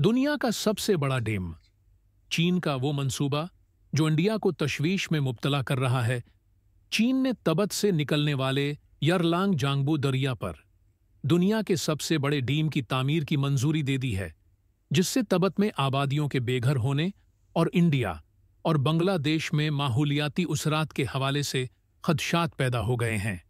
दुनिया का सबसे बड़ा डैम, चीन का वो मंसूबा जो इंडिया को तशवीश में मुब्तला कर रहा है। चीन ने तबत से निकलने वाले यरलांग जांगबू दरिया पर दुनिया के सबसे बड़े डैम की तामीर की मंजूरी दे दी है, जिससे तबत में आबादियों के बेघर होने और इंडिया और बांग्लादेश में माहौलियाती उसरात के हवाले से खदशात पैदा हो गए हैं।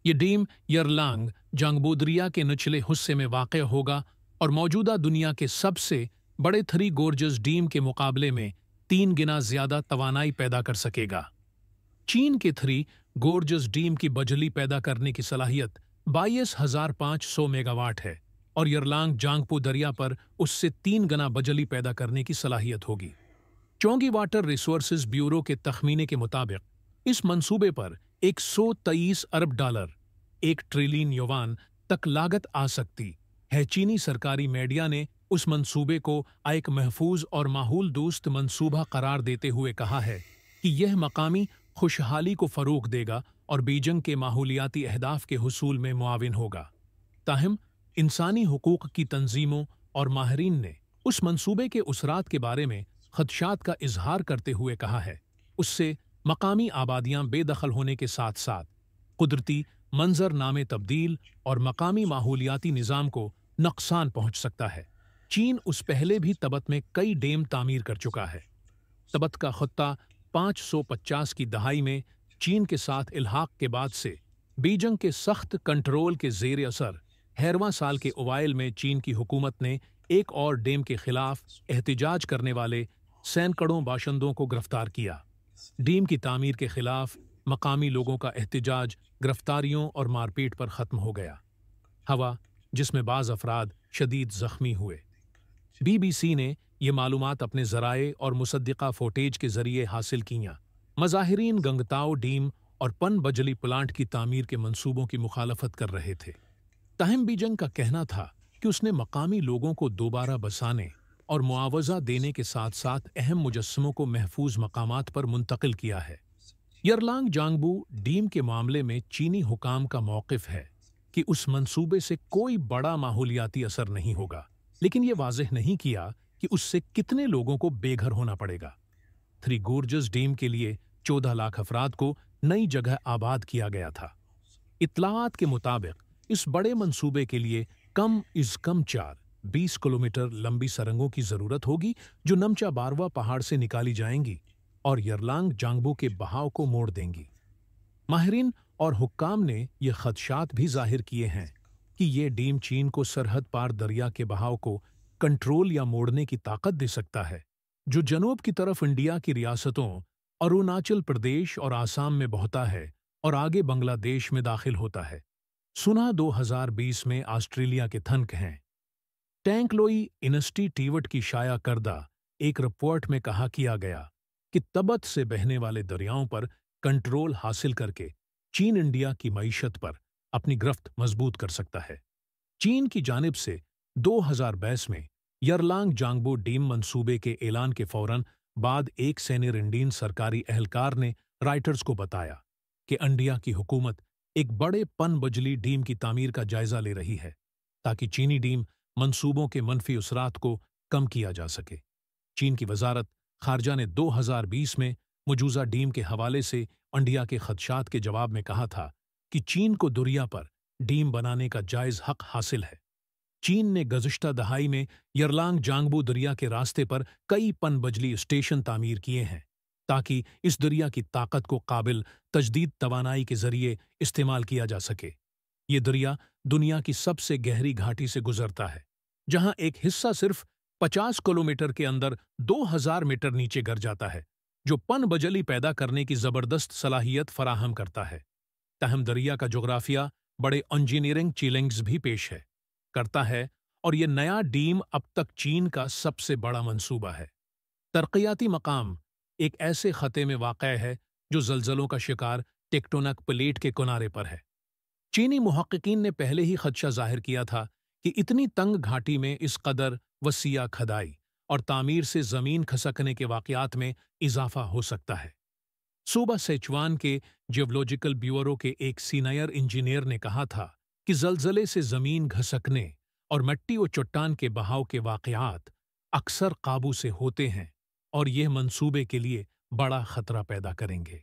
ये डैम यरलांग जांगबू दरिया के निचले हिस्से में वाक़ होगा और मौजूदा दुनिया के सबसे बड़े थ्री गोर्जस डैम के मुकाबले में 3 गुना ज्यादा तवानाई पैदा कर सकेगा। चीन के थ्री गोर्जस डैम की बिजली पैदा करने की सलाहियत 22,500 मेगावाट है और यरलांग जांगपू दरिया पर उससे 3 गुना बिजली पैदा करने की सलाहियत होगी। चोंगी वाटर रिसोर्सेज ब्यूरो के तखमीने के मुताबिक इस मंसूबे पर 123 अरब डॉलर, 1 ट्रिलियन युआन तक लागत आ सकती है। चीनी सरकारी मीडिया ने उस मंसूबे को एक महफूज और माहौल दोस्त मंसूबा करार देते हुए कहा है कि यह मकामी खुशहाली को फ़रोग़ देगा और बीजिंग के माहौलियाती अहदाफ के हुसूल में मुआविन होगा। ताहम इंसानी हुकूक़ की तंजीमों और माहिरीन ने उस मंसूबे के उसरात के बारे में खदशात का इजहार करते हुए कहा है, उससे मकामी आबादियाँ बेदखल होने के साथ साथ कुदरती मंजरनामे तब्दील और मकामी माहौलियाती निज़ाम को नुकसान पहुँच सकता है। चीन उस पहले भी तबत में कई डैम तामीर कर चुका है। तबत का खत्ता 550 की दहाई में चीन के साथ इल्हाक के बाद से बीजिंग के सख्त कंट्रोल के ज़ेर असर 13वां साल के अवाइल में चीन की हुकूमत ने एक और डैम के खिलाफ एहतिजाज करने वाले सैकड़ों बाशिंदों को गिरफ्तार किया। डैम की तामीर के खिलाफ मकामी लोगों का एहतिजाज गिरफ्तारियों और मारपीट पर ख़त्म हो गया। हवा जिसमें बाज़ अफराद शदीद ज़ख्मी हुए। BBC ने ये मालूमात अपने ज़राए और मुसद्दिक़ा फुटेज के ज़रिए हासिल कियाँ। मज़ाहिरीन गंगताओ डैम और पन बजली प्लांट की तामीर के मंसूबों की मुखालफत कर रहे थे। ताहम बीजिंग का कहना था कि उसने मकामी लोगों को दोबारा बसाने और मुआवजा देने के साथ साथ अहम मुजस्समों को महफूज मकामात पर मुंतकिल किया है। यरलांग जांगबू डैम के मामले में चीनी हुकाम का मौक़िफ़ है कि उस मंसूबे से कोई बड़ा माहौलियाती असर नहीं होगा, लेकिन ये वाज़ेह नहीं किया कि उससे कितने लोगों को बेघर होना पड़ेगा। थ्री गोर्जस डैम के लिए 14 लाख अफराद को नई जगह आबाद किया गया था। इत्तलाआत के मुताबिक इस बड़े मंसूबे के लिए कम इज़ कम 20 किलोमीटर लंबी सुरंगों की ज़रूरत होगी, जो नमचा बारवा पहाड़ से निकाली जाएंगी और यरलांग जांगबू के बहाव को मोड़ देंगी। माहिरीन और हुक्काम ने यह खदशात भी जाहिर किए हैं कि ये डैम चीन को सरहद पार दरिया के बहाव को कंट्रोल या मोड़ने की ताकत दे सकता है, जो जनूब की तरफ इंडिया की रियासतों अरुणाचल प्रदेश और आसाम में बहता है और आगे बांग्लादेश में दाखिल होता है। सुना 2020 में ऑस्ट्रेलिया के थनक हैं। टैंकलोई इंस्टीट्यूट की शाया करदा एक रिपोर्ट में कहा किया गया कि तबत से बहने वाले दरियाओं पर कंट्रोल हासिल करके चीन इंडिया की मईशत पर अपनी गिरफ्त मजबूत कर सकता है। चीन की जानिब से 2022 में यरलांग जांगबू डैम मंसूबे के ऐलान के फौरन बाद एक सीनियर इंडियन सरकारी एहलकार ने राइटर्स को बताया कि इंडिया की हुकूमत एक बड़े पन बजली डैम की तामीर का जायजा ले रही है ताकि चीनी डैम मंसूबों के मनफी असरात को कम किया जा सके। चीन की वजारत खारजा ने 2020 में मौजूदा डैम के हवाले से इंडिया के खदशात के जवाब में कहा था कि चीन को दुनिया पर डैम बनाने का जायज़ हक हासिल है। चीन ने गुज़श्ता दहाई में यरलांग जांगबू दरिया के रास्ते पर कई पन बजली स्टेशन तामीर किए हैं ताकि इस दरिया की ताकत को काबिल तजदीद तवानाई के ज़रिए इस्तेमाल किया जा सके। ये दरिया दुनिया की सबसे गहरी घाटी से गुजरता है, जहां एक हिस्सा सिर्फ 50 किलोमीटर के अंदर 2000 मीटर नीचे गिर जाता है, जो पन बजली पैदा करने की ज़बरदस्त सलाहियत फराहम करता है। तहम दरिया का जोग्राफिया बड़े इंजीनियरिंग चैलेंजेस भी पेश है करता है और यह नया डैम अब तक चीन का सबसे बड़ा मंसूबा है। तरक्याती मकाम एक ऐसे खते में वाक़ है जो ज़लज़लों का शिकार टेक्टोनिक प्लेट के किनारे पर है। चीनी मुहक्किकीन ने पहले ही खदशा जाहिर किया था कि इतनी तंग घाटी में इस कदर वसीया खदाई और तामीर से ज़मीन खसकने के वाक़यात में इजाफा हो सकता है। सूबा सिचुआन के जियोलॉजिकल ब्यूरो के एक सीनियर इंजीनियर ने कहा था कि ज़लज़ले से ज़मीन घसकने और मिट्टी और चट्टान के बहाव के वाक़यात اکثر قابو سے ہوتے ہیں اور یہ منصوبے کے لیے بڑا خطرہ پیدا کریں گے۔